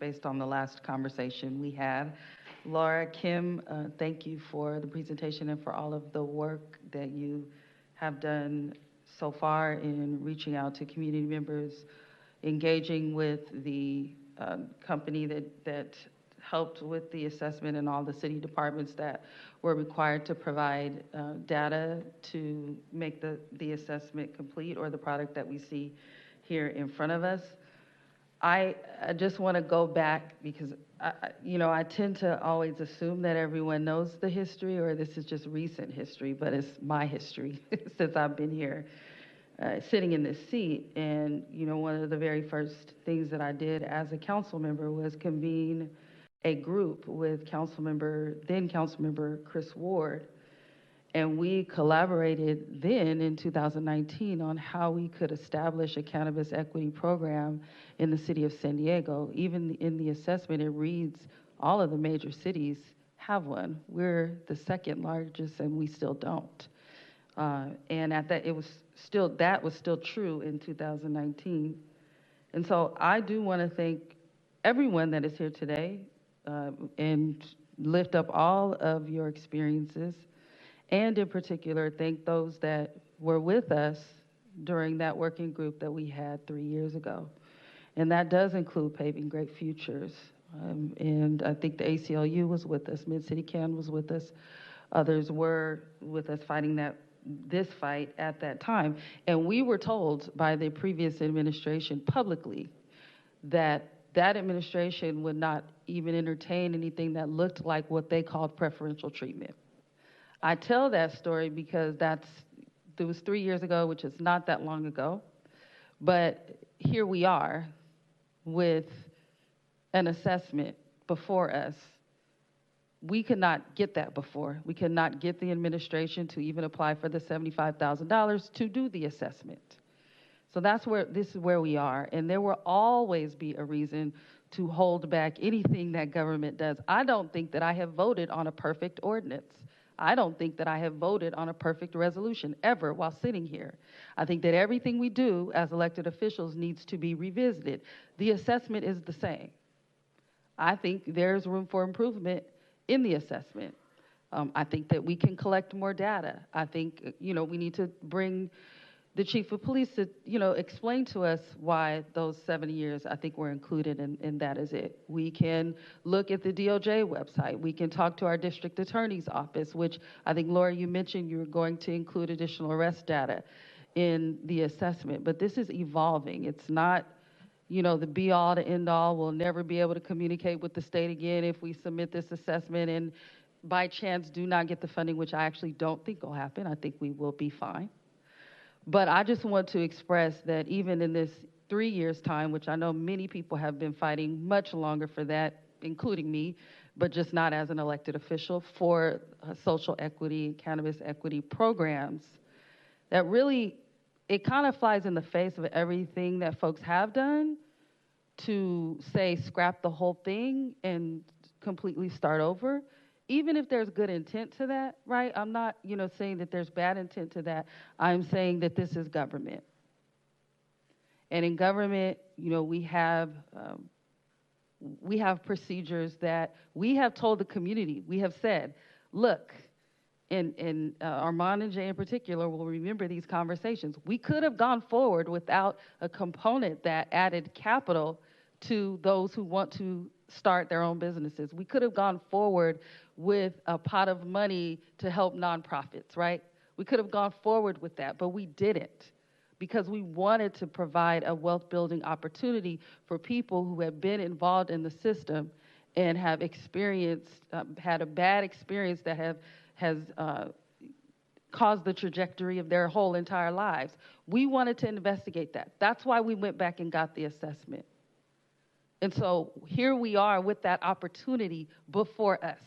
based on the last conversation we had. Laura, Kim, thank you for the presentation and for all of the work that you have done so far in reaching out to community members, engaging with the company that helped with the assessment and all the city departments that were required to provide data to make the assessment complete, or the product that we see here in front of us. I just want to go back because I tend to always assume that everyone knows the history, or this is just recent history, but it's my history since I've been here sitting in this seat. And one of the very first things that I did as a council member was convene a group with then Councilmember Chris Ward, and we collaborated then in 2019 on how we could establish a cannabis equity program in the city of San Diego. Even in the assessment, it reads all of the major cities have one. We're the second largest, and we still don't. And at that, that was still true in 2019. And so I do want to thank everyone that is here today and lift up all of your experiences. And in particular, thank those that were with us during that working group that we had 3 years ago. And that does include Paving Great Futures. And I think the ACLU was with us, Mid-City Can was with us. Others were with us fighting this fight at that time. And we were told by the previous administration publicly that administration would not even entertain anything that looked like what they called preferential treatment. I tell that story because it was 3 years ago, which is not that long ago, but here we are with an assessment before us. We could not get that before. We could not get the administration to even apply for the $75,000 to do the assessment. So this is where we are, and there will always be a reason to hold back anything that government does. I don't think that I have voted on a perfect ordinance. I don't think that I have voted on a perfect resolution ever while sitting here. I think that everything we do as elected officials needs to be revisited. The assessment is the same. I think there's room for improvement in the assessment. I think that we can collect more data. I think, we need to bring the chief of police to, explain to us why those 7 years, I think, were included, and that is it. We can look at the DOJ website. We can talk to our district attorney's office, which I think, Laura, you mentioned you were going to include additional arrest data in the assessment. But this is evolving. It's not, the be-all to end-all. We'll never be able to communicate with the state again if we submit this assessment and by chance do not get the funding, which I actually don't think will happen. I think we will be fine. But I just want to express that even in this 3 years' time, which I know many people have been fighting much longer for that, including me, but just not as an elected official, for social equity, cannabis equity programs, that really, it kind of flies in the face of everything that folks have done to say scrap the whole thing and completely start over. Even if there's good intent to that, right? I'm not, saying that there's bad intent to that. I'm saying that this is government. And in government, we have procedures that we have told the community. We have said, look, and Armand and Jay in particular will remember these conversations. We could have gone forward without a component that added capital to those who want to start their own businesses. We could have gone forward with a pot of money to help nonprofits, right? We could have gone forward with that, but we didn't, because we wanted to provide a wealth building opportunity for people who have been involved in the system and have experienced, had a bad experience that has caused the trajectory of their whole entire lives. We wanted to investigate that. That's why we went back and got the assessment. And so here we are with that opportunity before us.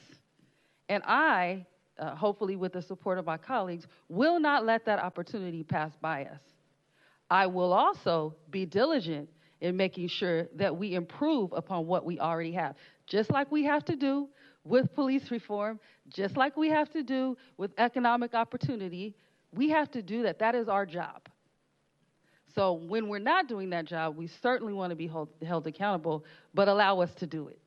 And I, hopefully with the support of my colleagues, will not let that opportunity pass by us. I will also be diligent in making sure that we improve upon what we already have, just like we have to do with police reform, just like we have to do with economic opportunity. We have to do that. That is our job. So when we're not doing that job, we certainly want to be held accountable, but allow us to do it.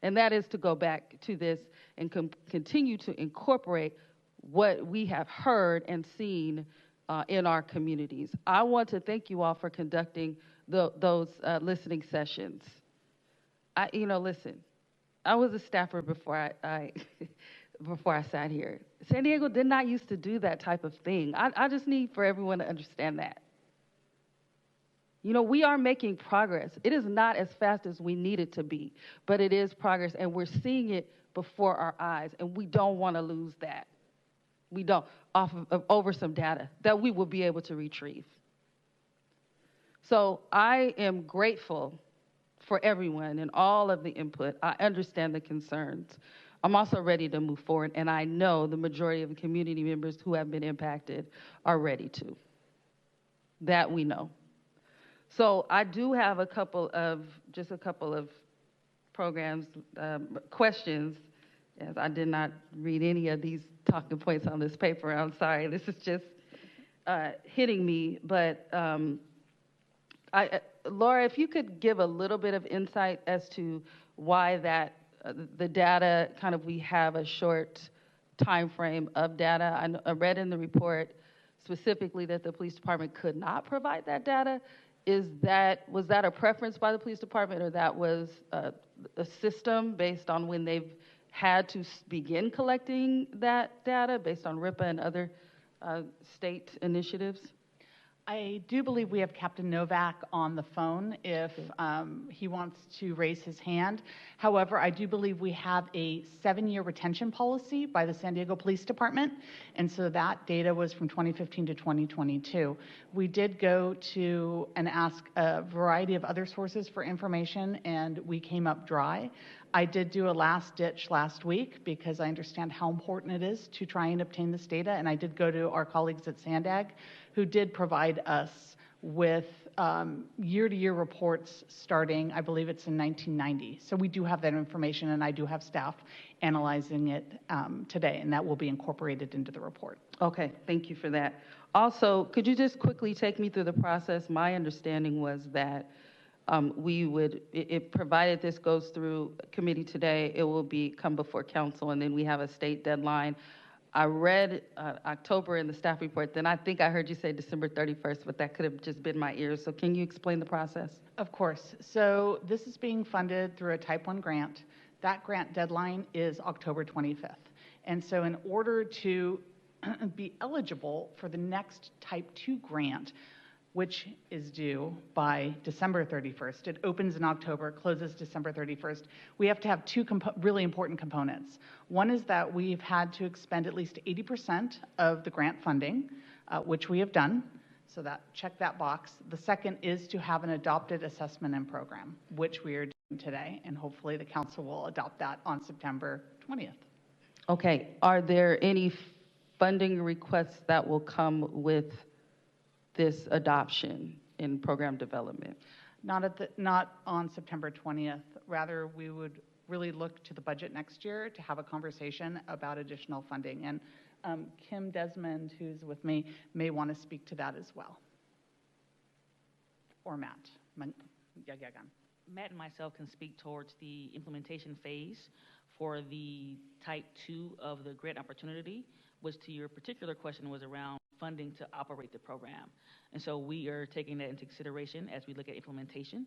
And that is to go back to this and continue to incorporate what we have heard and seen in our communities. I want to thank you all for conducting those listening sessions. Listen, I was a staffer before I before I sat here. San Diego did not used to do that type of thing. I just need for everyone to understand that. We are making progress. It is not as fast as we need it to be, but it is progress, and we're seeing it before our eyes, and we don't want to lose that. We don't, over some data that we will be able to retrieve. So I am grateful for everyone and all of the input. I understand the concerns. I'm also ready to move forward, and I know the majority of the community members who have been impacted are ready to. That we know. So I do have a couple of programs, questions, as I did not read any of these talking points on this paper. I'm sorry, this is just hitting me. But Laura, if you could give a little bit of insight as to why that, the data, kind of we have a short time frame of data. I read in the report specifically that the police department could not provide that data. Was that a preference by the police department, or that was a system based on when they've had to begin collecting that data based on RIPA and other state initiatives? I do believe we have Captain Novak on the phone if he wants to raise his hand. However, I do believe we have a 7-year retention policy by the San Diego Police Department, and so that data was from 2015 to 2022. We did go to and ask a variety of other sources for information, and we came up dry. I did do a last ditch last week because I understand how important it is to try and obtain this data, and I did go to our colleagues at Sandag, who did provide us with year-to-year reports starting, I believe it's in 1990. So we do have that information, and I do have staff analyzing it today, and that will be incorporated into the report. Okay, thank you for that. Also, could you just quickly take me through the process? My understanding was that provided this goes through committee today, it will come before council, and then we have a state deadline. I read October in the staff report, then I think I heard you say December 31st, but that could have just been my ears. So can you explain the process? Of course. So this is being funded through a Type 1 grant. That grant deadline is October 25th. And so in order to be eligible for the next Type 2 grant, which is due by December 31st. It opens in October, closes December 31st. We have to have two really important components. One is that we've had to expend at least 80% of the grant funding, which we have done. So check that box. The second is to have an adopted assessment and program, which we are doing today, and hopefully the council will adopt that on September 20th. Okay, are there any funding requests that will come with this adoption in program development? Not on September 20th. Rather, we would really look to the budget next year to have a conversation about additional funding. And Kim Desmond, who's with me, may want to speak to that as well. Or Matt. Matt and myself can speak towards the implementation phase for the Type 2 of the grant opportunity, which to your particular question was around funding to operate the program. And so we are taking that into consideration as we look at implementation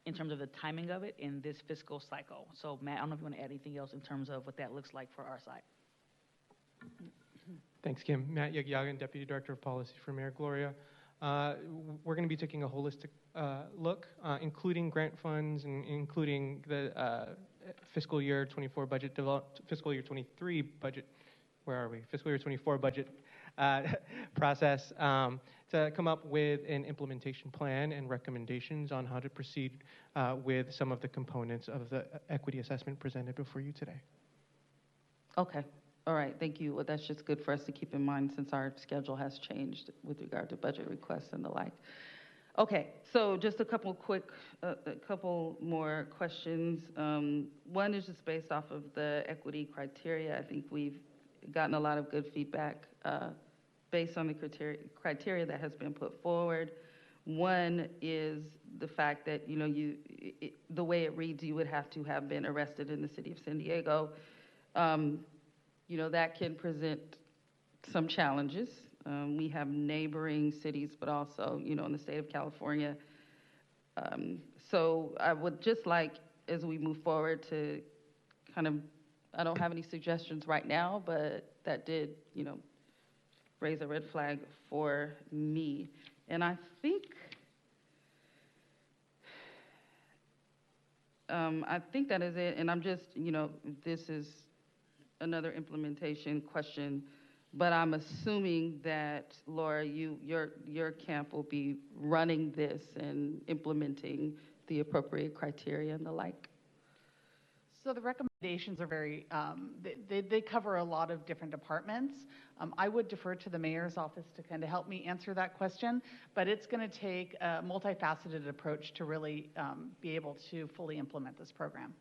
in terms of the timing of it in this fiscal cycle. So Matt, I don't know if you want to add anything else in terms of what that looks like for our side. Thanks, Kim. Matt Yagyagan, Deputy Director of Policy for Mayor Gloria. We're going to be taking a holistic look, including grant funds and including the fiscal year 24 budget, fiscal year 23 budget, where are we? Fiscal year 24 budget process to come up with an implementation plan and recommendations on how to proceed with some of the components of the equity assessment presented before you today. Okay. All right, thank you. Well, that's just good for us to keep in mind since our schedule has changed with regard to budget requests and the like. Okay, so just a couple more questions. One is just based off of the equity criteria. I think we've gotten a lot of good feedback based on the criteria that has been put forward. One is the fact that, you know, the way it reads, you would have to have been arrested in the city of San Diego. You know, that can present some challenges. We have neighboring cities, but also, you know, in the state of California. So I would just like, as we move forward, to kind of, I don't have any suggestions right now, but that did, you know, raise a red flag for me. And I think that is it. And I'm just, you know, this is another implementation question, but I'm assuming that, Laura, your camp will be running this and implementing the appropriate criteria and the like. So the recommendations are very, they cover a lot of different departments. I would defer to the mayor's office to kind of help me answer that question, but it's going to take a multifaceted approach to really be able to fully implement this program.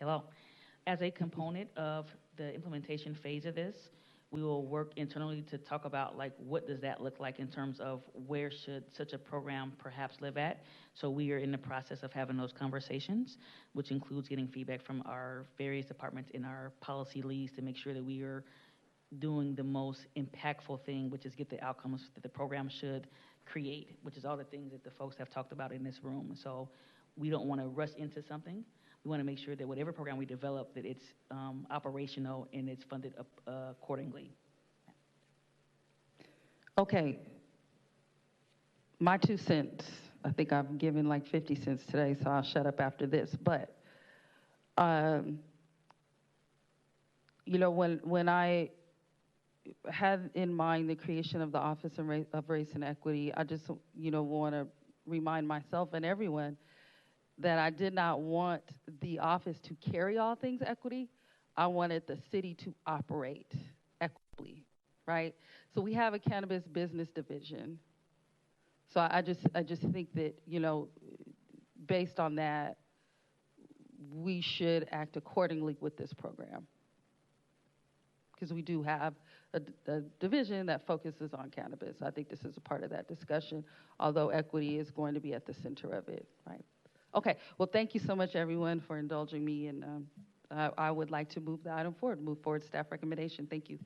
Hello. As a component of the implementation phase of this, we will work internally to talk about, like, what does that look like in terms of where should such a program perhaps live at. So we are in the process of having those conversations, which includes getting feedback from our various departments in our policy leads to make sure that we are doing the most impactful thing, which is get the outcomes that the program should create, which is all the things that the folks have talked about in this room. So we don't want to rush into something. We want to make sure that whatever program we develop, that it's operational and it's funded accordingly. Okay. My 2 cents. I think I've given like 50 cents today, so I'll shut up after this. But, you know, when I had in mind the creation of the Office of Race and Equity, I just, you know, want to remind myself and everyone that I did not want the office to carry all things equity. I wanted the city to operate equitably, right? So we have a cannabis business division. So I just think that, you know, based on that, we should act accordingly with this program. Because we do have a division that focuses on cannabis. I think this is a part of that discussion, although equity is going to be at the center of it, right? Okay, well, thank you so much, everyone, for indulging me, and I would like to move the item forward, move forward staff recommendation. Thank you.